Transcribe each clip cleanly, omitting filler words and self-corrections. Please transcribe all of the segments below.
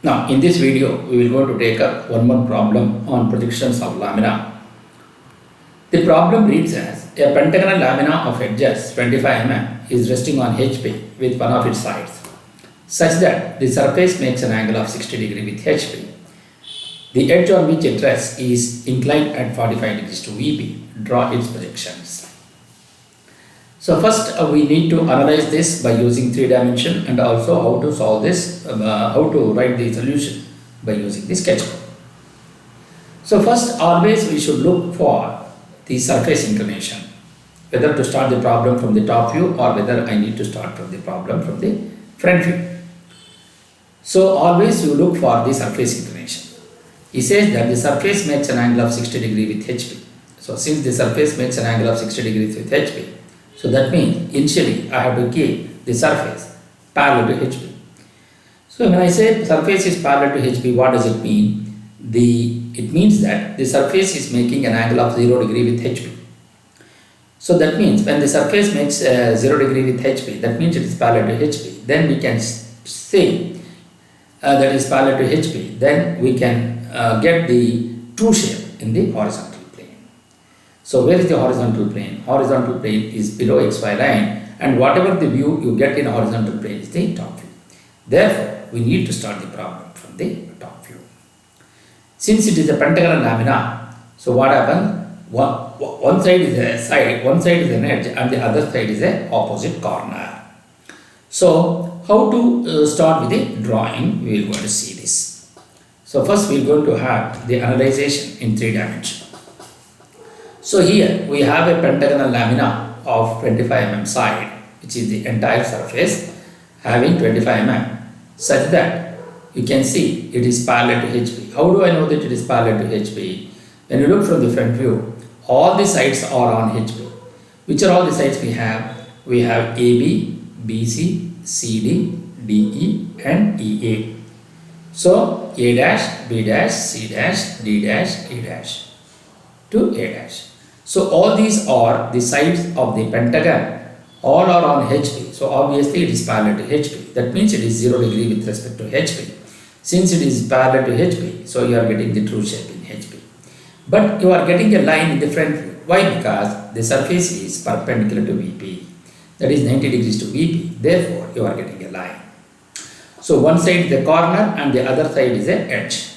Now, in this video, we will go to take up one more problem on projections of lamina. The problem reads as a pentagonal lamina of edges 25 mm is resting on HP with one of its sides, such that the surface makes an angle of 60 degree with HP. The edge on which it rests is inclined at 45 degrees to VP. Draw its projections. So first we need to analyze this by using 3 dimension and also how to solve this, how to write the solution by using the sketchbook. So first always we should look for the surface inclination, whether to start the problem from the top view or whether I need to start from the problem from the front view. So always you look for the surface inclination. He says that the surface makes an angle of 60 degree with HP. So since the surface makes an angle of 60 degrees with HP, so that means initially I have to keep the surface parallel to HP. So when I say surface is parallel to HP, what does it mean? It means that the surface is making an angle of 0 degree with HP. So that means when the surface makes 0 degree with HP, that means it is parallel to HP. Then we can say that is parallel to HP. Then we can get the true shape in the horizontal. So where is the horizontal plane? Horizontal plane is below xy line, and whatever the view you get in horizontal plane is the top view. Therefore, we need to start the problem from the top view. Since it is a pentagonal lamina, so what happens? One side is a side, one side is an edge, and the other side is a opposite corner. So how to start with the drawing? We are going to see this. So first we are going to have the analyzation in 3 dimensions. So here we have a pentagonal lamina of 25 mm side, which is the entire surface having 25 mm, such that you can see it is parallel to HP. How do I know that it is parallel to HP? When you look from the front view, all the sides are on HP. Which are all the sides we have? We have AB, BC, CD, DE and EA. So A dash, B dash, C dash, D dash, E dash to A dash. So all these are the sides of the pentagon, all are on HP. So obviously it is parallel to HP. That means it is 0 degree with respect to HP. Since it is parallel to HP, so you are getting the true shape in HP. But you are getting a line in the front view. Why? Because the surface is perpendicular to VP. That is 90 degrees to VP. Therefore, you are getting a line. So one side is the corner and the other side is the edge.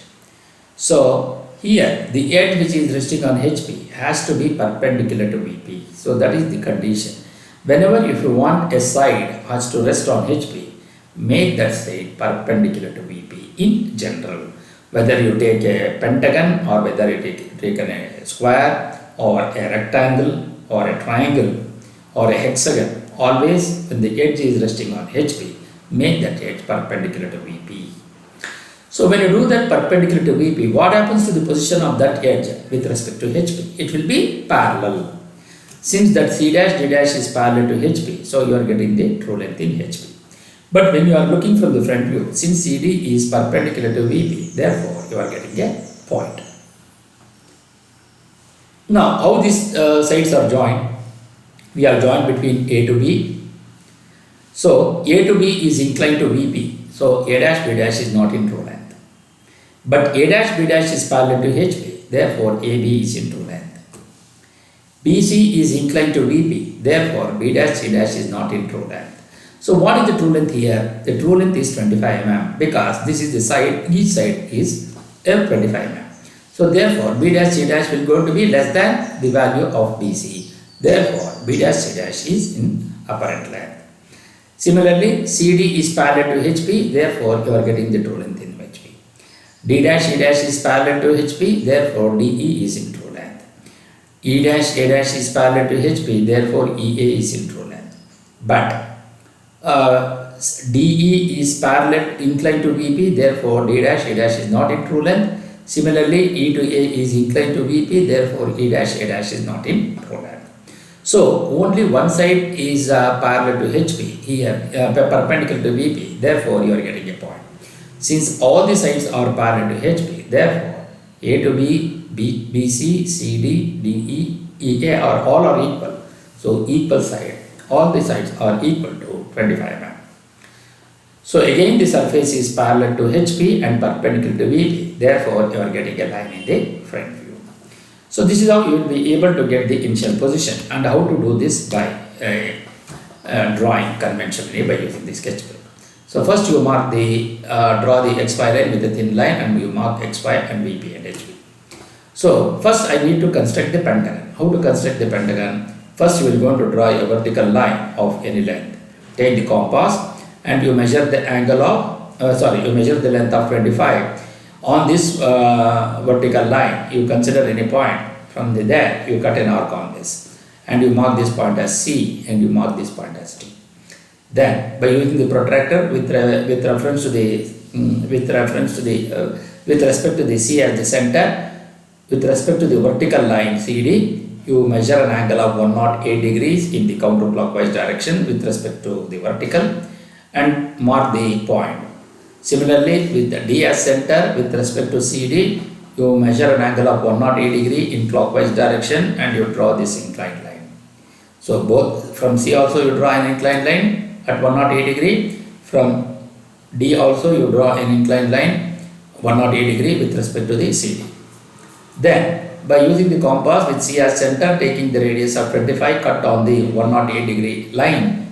So here, the edge which is resting on HP has to be perpendicular to VP. So that is the condition. Whenever if you want a side has to rest on HP, make that side perpendicular to VP in general. Whether you take a pentagon or whether you take a square or a rectangle or a triangle or a hexagon, always when the edge is resting on HP, make that edge perpendicular to VP. So when you do that perpendicular to VP, what happens to the position of that edge with respect to HP? It will be parallel. Since that C dash, D dash is parallel to HP, so you are getting the true length in HP. But when you are looking from the front view, since CD is perpendicular to VP, therefore you are getting a point. Now how these sides are joined? We are joined between A to B. So A to B is inclined to VP, so A dash, B dash is not in true length. But A dash, B dash is parallel to HP, therefore AB is in true length. BC is inclined to VP, therefore B dash, C dash is not in true length. So what is the true length here? The true length is 25 mm because this is the side, each side is 25 mm. So therefore B dash, C dash will going to be less than the value of BC. Therefore B dash, C dash is in apparent length. Similarly, CD is parallel to HP, therefore you are getting the true length in HP. D dash, E dash is parallel to HP, therefore DE is in true length. E dash, A dash is parallel to HP, therefore EA is in true length. But DE is parallel inclined to VP, therefore D dash, A dash is not in true length. Similarly, E to A is inclined to VP, therefore E dash, A dash is not in true length. So only one side is parallel to HP here, perpendicular to VP, therefore you are getting a point. Since all the sides are parallel to HP, therefore A to B, BC, CD, DE, EA are all are equal. So equal side, all the sides are equal to 25 mm. So again the surface is parallel to HP and perpendicular to VP. Therefore, you are getting a line in the front view. So this is how you will be able to get the initial position, and how to do this by drawing conventionally by using the sketchbook. So first you mark the draw the XY line with a thin line, and you mark XY and VP and HV. So first I need to construct the pentagon. How to construct the pentagon? First you will going to draw a vertical line of any length. Take the compass and you measure the angle of you measure the length of 25. On this vertical line, you consider any point. From there you cut an arc on this, and you mark this point as C, and you mark this point as T. Then by using the protractor with respect to the C as the center, with respect to the vertical line CD, you measure an angle of 108 degrees in the counterclockwise direction with respect to the vertical, and mark the point. Similarly, with the D as center with respect to CD, you measure an angle of 108 degree in clockwise direction, and you draw this inclined line. So both from C also you draw an inclined line at 108 degree. From D also you draw an inclined line 108 degree with respect to the CD. Then by using the compass with C as center, taking the radius of 25, cut on the 108 degree line.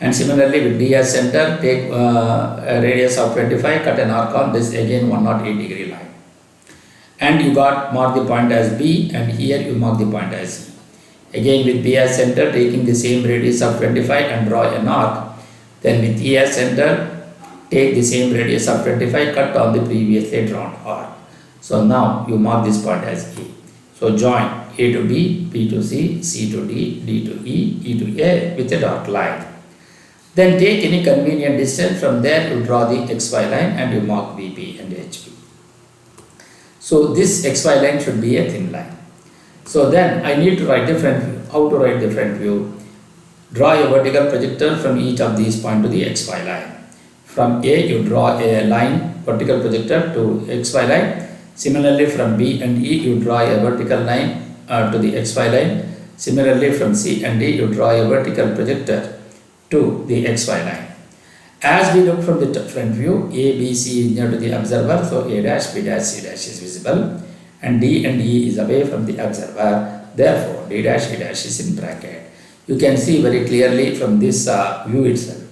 And similarly with D as center, take a radius of 25, cut an arc on this again 108 degree line. And you mark the point as B, and here you mark the point as E. Again with B as center, taking the same radius of 25 and draw an arc. Then with E as center, take the same radius of 25, cut on the previously drawn arc. So now you mark this point as E. So join A to B, B to C, C to D, D to E, E to A with a dark line. Then take any convenient distance. From there you draw the XY line, and you mark VP and HP. So this XY line should be a thin line. So then I need to write the front view. How to write the front view? Draw a vertical projector from each of these points to the XY line. From A you draw a line, vertical projector to XY line. Similarly from B and E you draw a vertical line to the XY line. Similarly from C and D you draw a vertical projector to the XY line. As we look from the front view, A, B, C is near to the observer, so A dash, B dash, C dash is visible, and D and E is away from the observer, therefore D dash, E dash is in bracket. You can see very clearly from this view itself.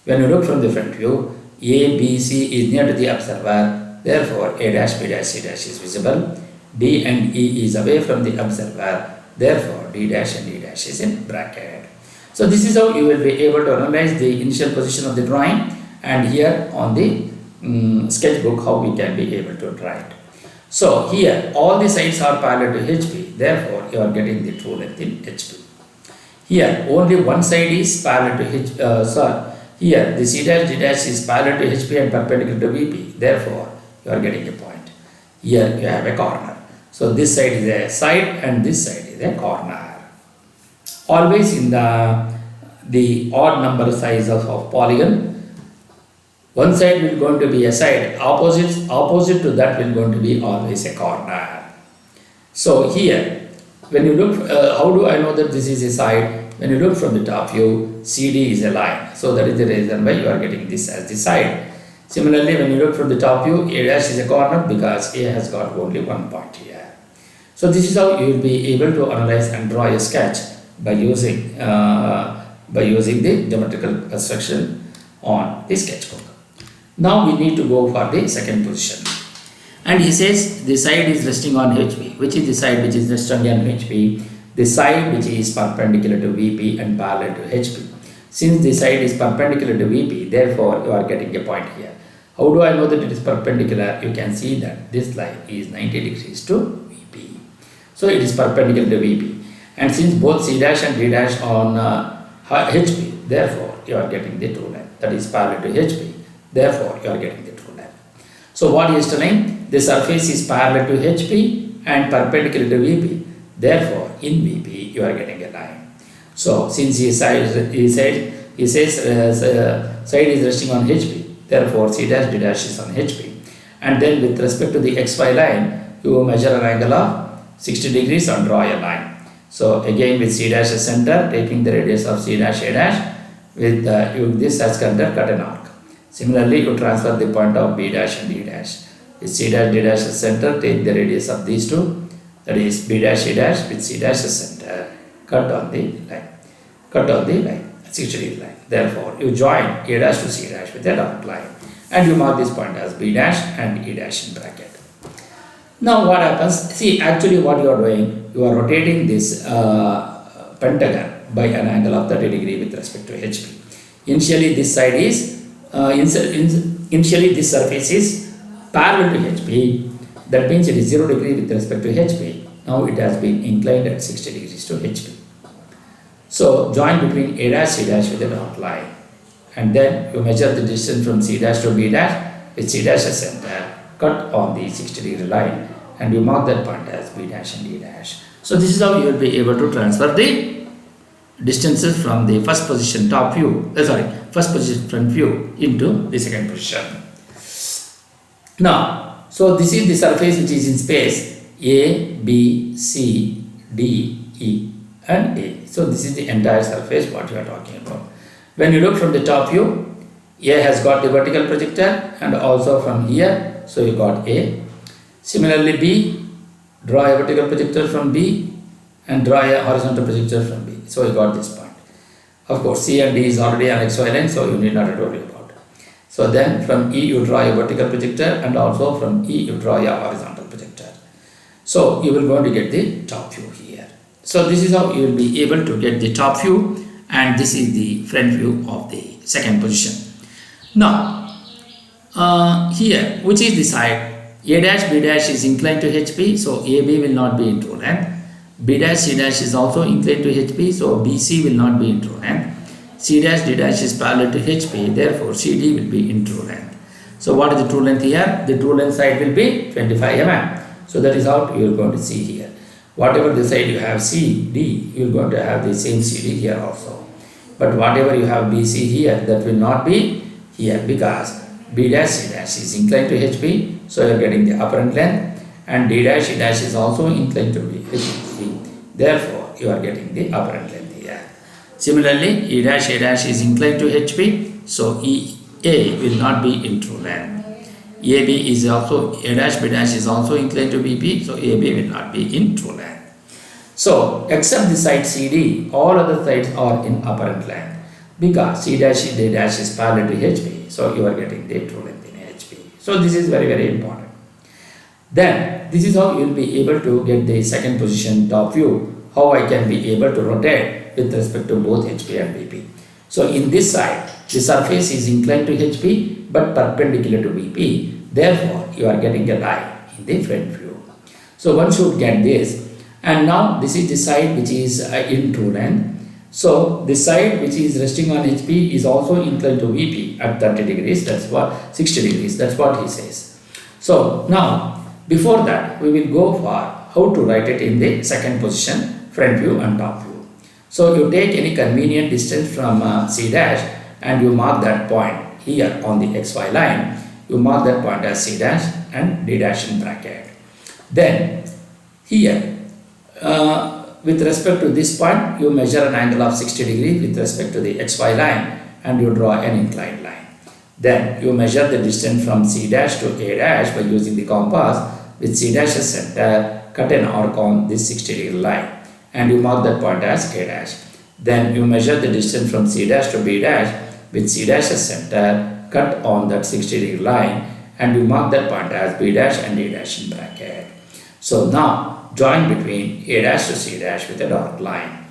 When you look from the front view, A, B, C is near to the observer, therefore A dash, B dash, C dash is visible, D and E is away from the observer, therefore D dash and E dash is in bracket. So this is how you will be able to analyze the initial position of the drawing, and here on the sketchbook how we can be able to write. So here all the sides are parallel to HP, therefore you are getting the true length in HP. Here only one side is parallel to here the C dash, D dash is parallel to HP and perpendicular to VP, therefore you are getting a point. Here you have a corner. So this side is a side and this side is a corner. Always in the odd number size of polygon, one side will going to be a side, opposite to that will going to be always a corner. So here, when you look, how do I know that this is a side? When you look from the top view, CD is a line, so that is the reason why you are getting this as the side. Similarly, when you look from the top view, A dash is a corner because A has got only one point here. So this is how you will be able to analyze and draw a sketch by using the geometrical construction on the sketchbook. Now we need to go for the second position, and he says the side is resting on HP. Which is the side which is resting on HP? The side which is perpendicular to VP and parallel to HP. Since the side is perpendicular to VP, therefore you are getting a point here. How do I know that it is perpendicular? You can see that this line is 90 degrees to VP. So it is perpendicular to VP. And since both C dash and D dash on HP, therefore you are getting the true length. That is parallel to HP, therefore you are getting the true length. So what he is telling? The surface is parallel to HP and perpendicular to VP, therefore in VP you are getting a line. So since he says side is resting on HP, therefore C dash D dash is on HP. And then with respect to the XY line, you measure an angle of 60 degrees and draw a line. So again with C dash as center, taking the radius of C dash A dash, with this as center, cut an arc. Similarly, you transfer the point of B dash and E dash. With C dash D dash as center, take the radius of these two, that is B dash E dash with C dash as center, cut on the line. Cut on the line, 60 degree line. Therefore, you join A dash to C dash with a dotted line and you mark this point as B dash and E dash in bracket. Now what happens? See, actually what you are doing, you are rotating this pentagon by an angle of 30 degree with respect to HP. Initially this side is, initially this surface is parallel to HP. That means it is 0 degree with respect to HP. Now it has been inclined at 60 degrees to HP. So join between A dash C dash with a dot line, and then you measure the distance from C dash to B dash with C dash as center, cut on the 60 degree line, and you mark that point as B dash and D dash. So this is how you will be able to transfer the distances from the first position top view, first position front view into the second position. Now, so this is the surface which is in space A, B, C, D, E and A. So this is the entire surface what you are talking about. When you look from the top view, A has got the vertical projector and also from here, so you got A. Similarly B, draw a vertical projector from B and draw a horizontal projector from B. So you got this point. Of course C and D is already on XY line, so you need not to worry about it. So then from E you draw a vertical projector and also from E you draw a horizontal projector. So you will going to get the top view here. So this is how you will be able to get the top view, and this is the front view of the second position. Now here, which is the side? A dash B dash is inclined to HP, so AB will not be in true length. B dash C dash is also inclined to HP, so BC will not be in true length. C dash D dash is parallel to HP, therefore CD will be in true length. So what is the true length here? The true length side will be 25 mm. So that is how you are going to see here. Whatever the side you have C, D, you are going to have the same CD here also. But whatever you have BC here, that will not be here because B dash C dash is inclined to HP, so you are getting the apparent length, and D dash E dash is also inclined to HP, therefore you are getting the apparent length here. Similarly, E dash A dash is inclined to HP, so EA will not be in true length. AB is also, A dash B dash is also inclined to BP, so AB will not be in true length. So except the side CD, all other sides are in apparent length because C dash D dash is parallel to HP, so you are getting the true length in HP. So this is very, very important. Then this is how you will be able to get the second position top view, how I can be able to rotate with respect to both HP and BP. So in this side, the surface is inclined to HP but perpendicular to BP, therefore you are getting a line in the front view. So one should get this, and now this is the side which is in true length. So the side which is resting on HP is also inclined to VP at 30 degrees, that's what 60 degrees, that's what he says. So now before that we will go for how to write it in the second position, front view and top view. So you take any convenient distance from C dash and you mark that point here on the XY line. You mark that point as C dash and D dash in bracket. Then here with respect to this point, you measure an angle of 60 degrees with respect to the XY line and you draw an inclined line. Then you measure the distance from C dash to A dash by using the compass with C dash as center, cut an arc on this 60 degree line and you mark that point as A dash. Then you measure the distance from C dash to B dash with C dash as center, cut on that 60 degree line and you mark that point as B dash and D dash in bracket. So now join between A dash to C dash with a dotted line.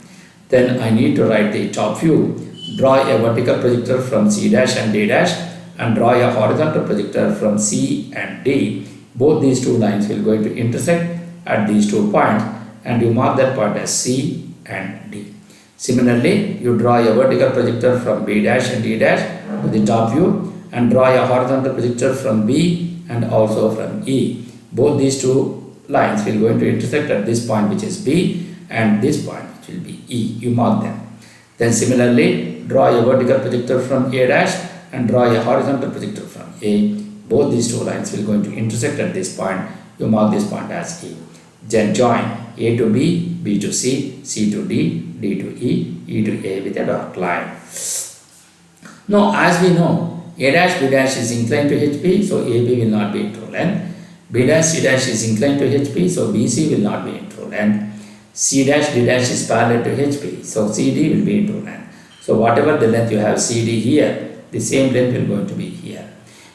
Then I need to write the top view. Draw a vertical projector from C dash and D dash and draw a horizontal projector from C and D. Both these two lines will going to intersect at these 2 points and you mark that point as C and D. Similarly, you draw a vertical projector from B dash and D dash to the top view and draw a horizontal projector from B and also from E. Both these two lines will going to intersect at this point which is B and this point which will be E. You mark them. Then similarly, draw a vertical projector from A dash and draw a horizontal projector from A. Both these two lines will going to intersect at this point. You mark this point as E. Then join A to B, B to C, C to D, D to E, E to A with a dotted line. Now as we know, A dash B dash is inclined to HP, so AB will not be in true length. B dash C dash is inclined to HP, so BC will not be in true length. C dash D dash is parallel to HP, so CD will be in true length. So whatever the length you have CD here, the same length will going to be here.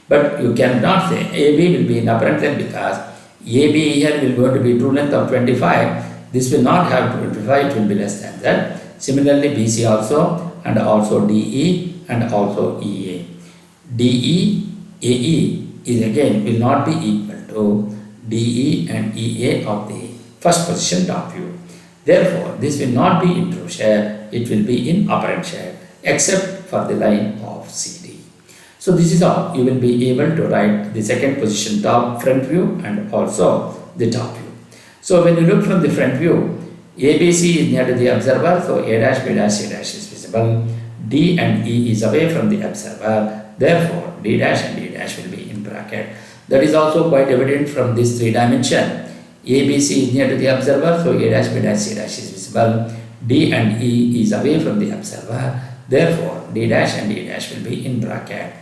But you cannot say AB will be in apparent length because AB here will going to be true length of 25. This will not have 25, it will be less than that. Similarly, BC also, and also DE and also EA. DE, AE is again will not be equal to DE and EA of the first position top view. Therefore, this will not be in true shape, it will be in apparent shape except for the line of CD. So this is how you will be able to write the second position top front view and also the top view. So when you look from the front view, ABC is near to the observer, so A dash, B dash, C dash is visible. D and E is away from the observer, therefore D dash and D dash will be in bracket. That is also quite evident from this 3 dimension. ABC is near to the observer, so A dash, B dash, C dash is visible. D and E is away from the observer, therefore D dash and D dash will be in bracket.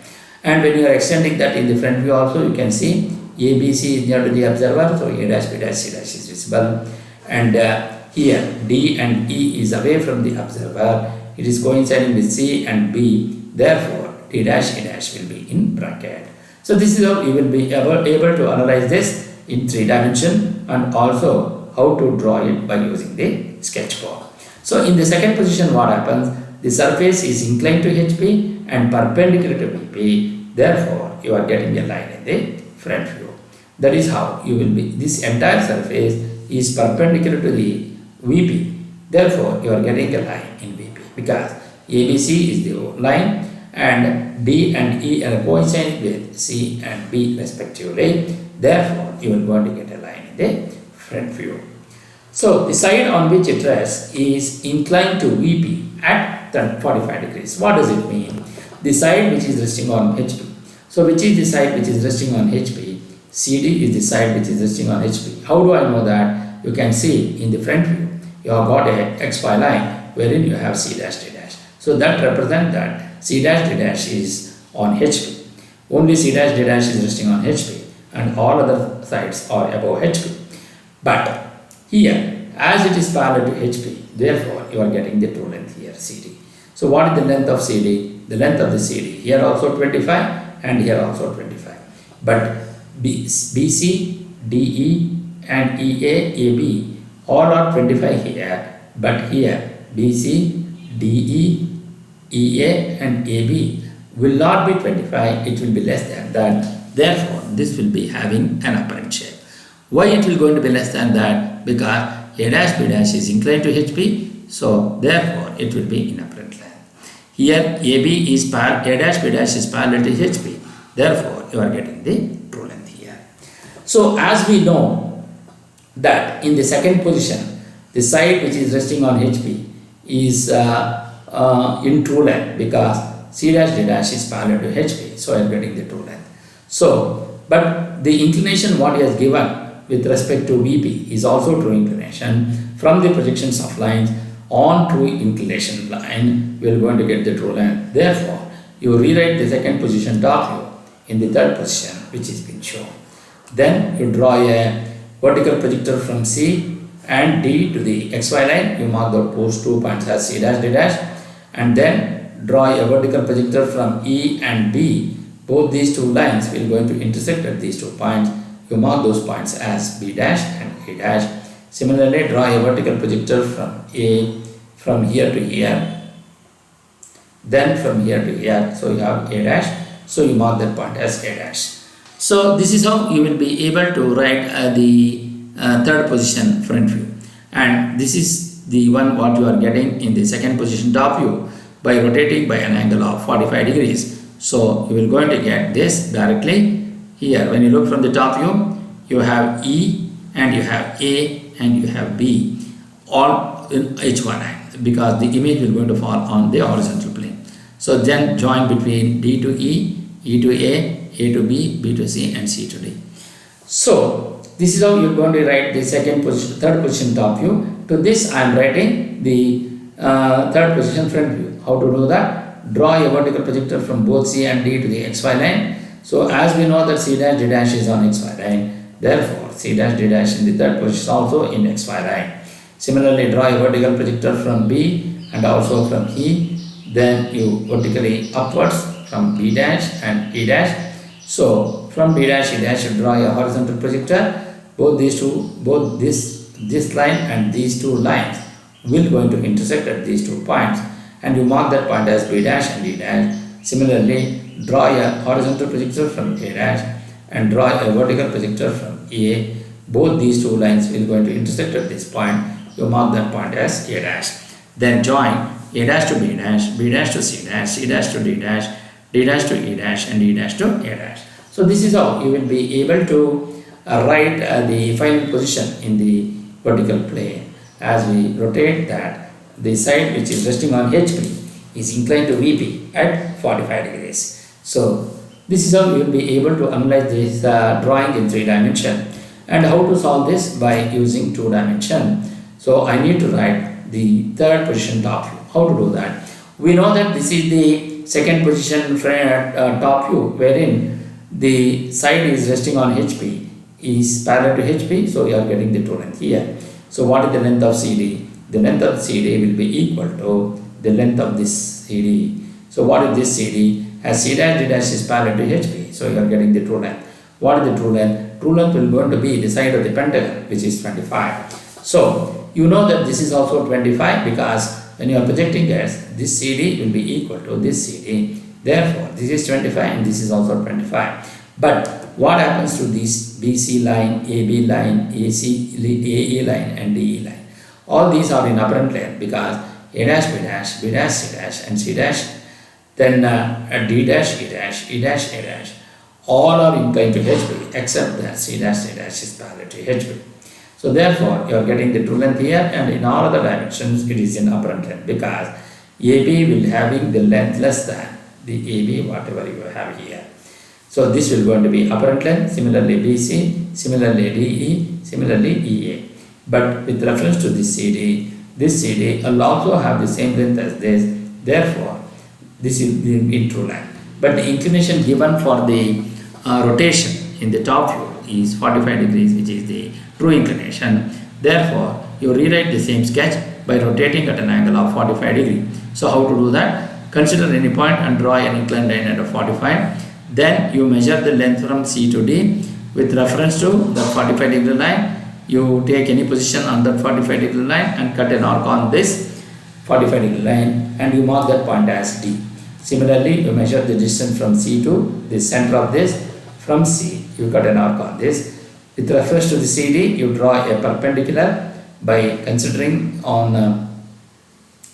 And when you are extending that in the front view also, you can see ABC is near to the observer, so A dash, B dash, C dash is visible. And here D and E is away from the observer, it is coinciding with C and B, therefore D dash, E dash will be in bracket. So this is how you will be able to analyze this in 3 dimension and also how to draw it by using the sketchboard. So in the second position, what happens? The surface is inclined to HP and perpendicular to VP, therefore you are getting a line in the front view. That is how you will be, this entire surface is perpendicular to the VP, therefore you are getting a line in VP because ABC is the line and D and E are coinciding with C and B respectively, therefore you are going to get a line in the front view. So the side on which it rests is inclined to VP at 45 degrees. What does it mean? The side which is resting on HP. So which is the side which is resting on HP? CD is the side which is resting on HP. How do I know that? You can see in the front view, you have got a XY line wherein you have C dash D dash. So that represents that C dash D dash is on HP. Only C dash D dash is resting on HP and all other sides are above HP. But here, as it is parallel to HP, therefore you are getting the true length here, CD. So what is the length of CD? The length of the CD here also 25 and here also 25. But BC, DE and EA, AB all are 25 here, but here BC, DE, EA and AB will not be 25, it will be less than that. Therefore, this will be having an apparent shape. Why it will going to be less than that? Because A dash B dash is inclined to HP, so therefore it will be in apparent length. Here AB is A dash B dash is parallel to HP, therefore you are getting the true length here. So as we know that in the second position, the side which is resting on HP is in true length because C dash D dash is parallel to HP, so I am getting the true length. So, but the inclination what he has given with respect to VP is also true inclination. From the projections of lines on true inclination line, we are going to get the true length. Therefore, you rewrite the second position top view in the third position which is being shown. Then you draw a vertical projector from C and D to the XY line. You mark those 2 points as C dash D dash and then draw a vertical projector from E and B. Both these 2 lines will going to intersect at these 2 points. You mark those points as B dash and A dash. Similarly, draw a vertical projector from A from here to here, then from here to here. So you have A dash. So you mark that point as A dash. So this is how you will be able to write the third position front view. And this is the one what you are getting in the second position top view by rotating by an angle of 45 degrees. So you will going to get this directly. Here when you look from the top view, you have E and you have A and you have B all in H1 angle because the image will going to fall on the horizontal plane. So then join between D to E, E to A to B, B to C and C to D. So this is how you are going to write the third position top view. To this I am writing the third position front view. How to do that? draw a vertical projector from both C and D to the XY line. So as we know that C dash D dash is on XY line, therefore C dash D dash in the third position is also in XY line. Similarly, draw a vertical projector from B and also from E. Then you vertically upwards from B dash and E dash. So from B dash E dash you draw a horizontal projector. Both these two, both this line and these two lines will going to intersect at these 2 points, and you mark that point as B dash and E dash. Similarly, draw a horizontal projector from A dash and draw a vertical projector from A. Both these 2 lines will going to intersect at this point. You mark that point as A dash. Then join A dash to B dash to C dash to D dash to E dash, and E dash to A dash. So this is how you will be able to write the final position in the vertical plane. As we rotate that, the side which is resting on HP is inclined to VP at 45 degrees. So this is how you will be able to analyze this drawing in 3 dimensions. And how to solve this? By using 2 dimensions. So I need to write the third position top view. How to do that? We know that this is the second position top view, wherein the side is resting on HP is parallel to HP, so you are getting the true length here. So what is the length of CD? The length of CD will be equal to the length of this CD. So what is this CD? As C dash D dash is parallel to HP, so you are getting the true length. What is the true length? True length will going to be the side of the pentagon, which is 25. So you know that this is also 25 because when you are projecting as this CD will be equal to this CD. Therefore, this is 25 and this is also 25. But what happens to this BC line, AB line, AE line and DE line? All these are in apparent length because A dash, B dash, B dash, C dash and C dash, then D dash, E dash, E dash, A dash. All are inclined to HP except that C dash, D dash is parallel to HP. So therefore, you are getting the true length here, and in all other dimensions it is in apparent length because AB will having the length less than the AB whatever you have here. So this will going to be apparent length, similarly BC, similarly DE, similarly EA. But with reference to this CD will also have the same length as this. Therefore, this is in true length. But the inclination given for the rotation in the top view is 45 degrees, which is the true inclination. Therefore, you rewrite the same sketch by rotating at an angle of 45 degrees. So how to do that? Consider any point and draw an inclined line at a 45. Then you measure the length from C to D with reference to the 45 degree line. You take any position on that 45 degree line and cut an arc on this 45 degree line and you mark that point as D. Similarly, you measure the distance from C to the center of this. From C, you cut an arc on this. With reference to the CD, you draw a perpendicular by considering on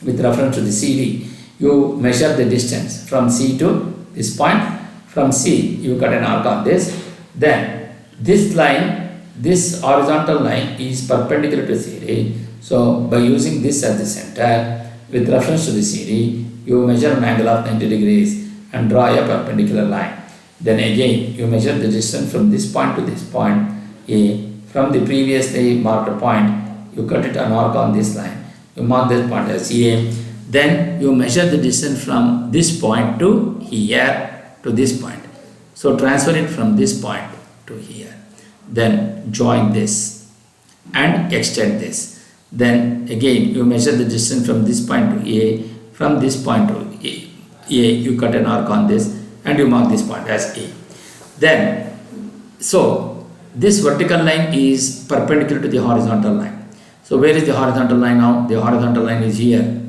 with reference to the CD. You measure the distance from C to this point. From C, you cut an arc on this. Then this line, this horizontal line is perpendicular to CD. So by using this as the center, with reference to the CD, you measure an angle of 90 degrees and draw a perpendicular line. Then again, you measure the distance from this point to this point A. From the previously marked point, you cut it an arc on this line. You mark this point as A. Then you measure the distance from this point to here to this point. So transfer it from this point to here. Then join this and extend this. Then again you measure the distance from this point to A. From this point to A, you cut an arc on this and you mark this point as A. Then, so this vertical line is perpendicular to the horizontal line. So where is the horizontal line now? The horizontal line is here.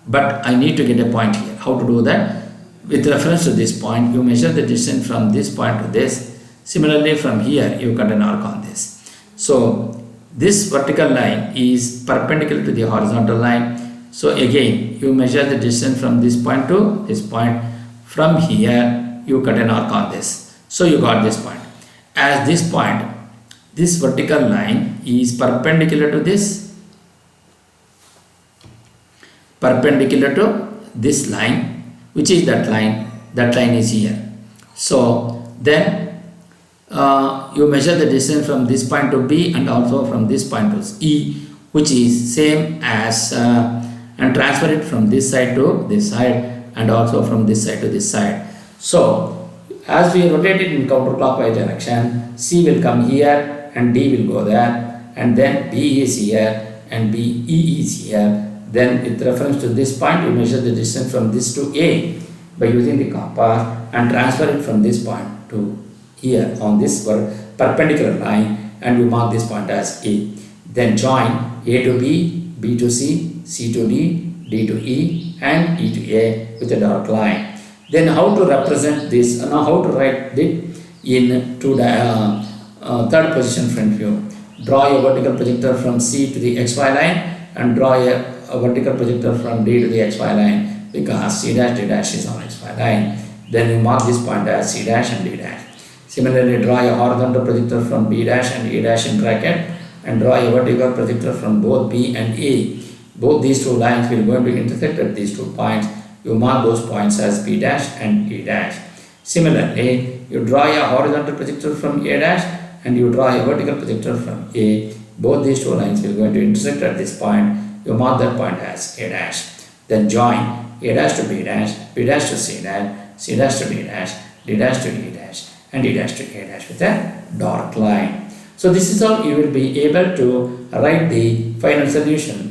But I need to get a point here. How to do that? With reference to this point, you measure the distance from this point to this. Similarly, from here, you cut an arc on this. So this vertical line is perpendicular to the horizontal line. So again, you measure the distance from this point to this point. From here, you cut an arc on this. So you got this point. As this point, this vertical line is perpendicular to this, perpendicular to this line, which is that line is here. So then you measure the distance from this point to B and also from this point to E, which is same as and transfer it from this side to this side and also from this side to this side. So as we rotate it in counterclockwise direction, C will come here and D will go there, and then B is here and BE is here. Then with reference to this point, you measure the distance from this to A by using the compass and transfer it from this point to here on this perpendicular line, and you mark this point as A. Then join A to B, B to C, C to D, D to E and E to A with a dark line. Then how to represent this, now how to write it in third position front view. Draw a vertical projector from C to the XY line and draw a vertical projector from D to the XY line, because C dash D dash is on XY line. Then you mark this point as C dash and D dash. Similarly, draw a horizontal projector from B dash and A dash in bracket and draw a vertical projector from both B and A. Both these two lines will going to intersect at these 2 points. You mark those points as B dash and E dash. Similarly, you draw a horizontal projector from A dash and you draw a vertical projector from A. Both these 2 lines will going to intersect at this point. You mark that point as A dash. Then join A dash to B dash to C dash, C dash to D dash to E dash, and D dash to A dash with a dark line. So this is how you will be able to write the final solution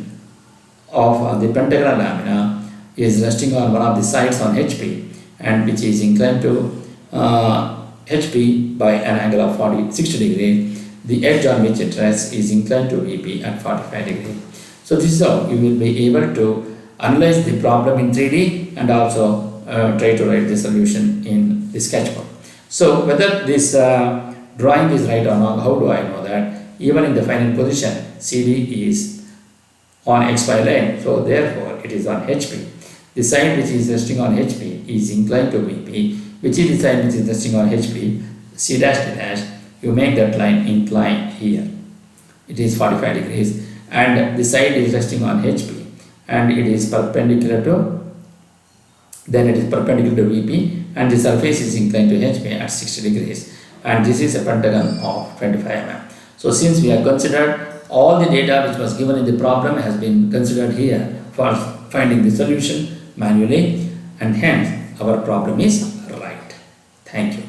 of the pentagonal lamina is resting on one of the sides on HP, and which is inclined to HP by an angle of 60 degrees. The edge on which it rests is inclined to VP at 45 degrees. So this is how you will be able to analyze the problem in 3D and also try to write the solution in the sketchbook. So whether this drawing is right or not, how do I know that? Even in the final position, CD is on XY line, so therefore it is on HP. The side which is resting on HP is inclined to VP, which is the side which is resting on HP, C dash D dash. You make that line inclined here. It is 45 degrees, and the side is resting on HP, and it is perpendicular to, then it is perpendicular to VP, and the surface is inclined to HP at 60 degrees. And this is a pentagon of 25 mm. So since we have considered all the data which was given in the problem has been considered here for finding the solution manually, and hence our problem is right. Thank you.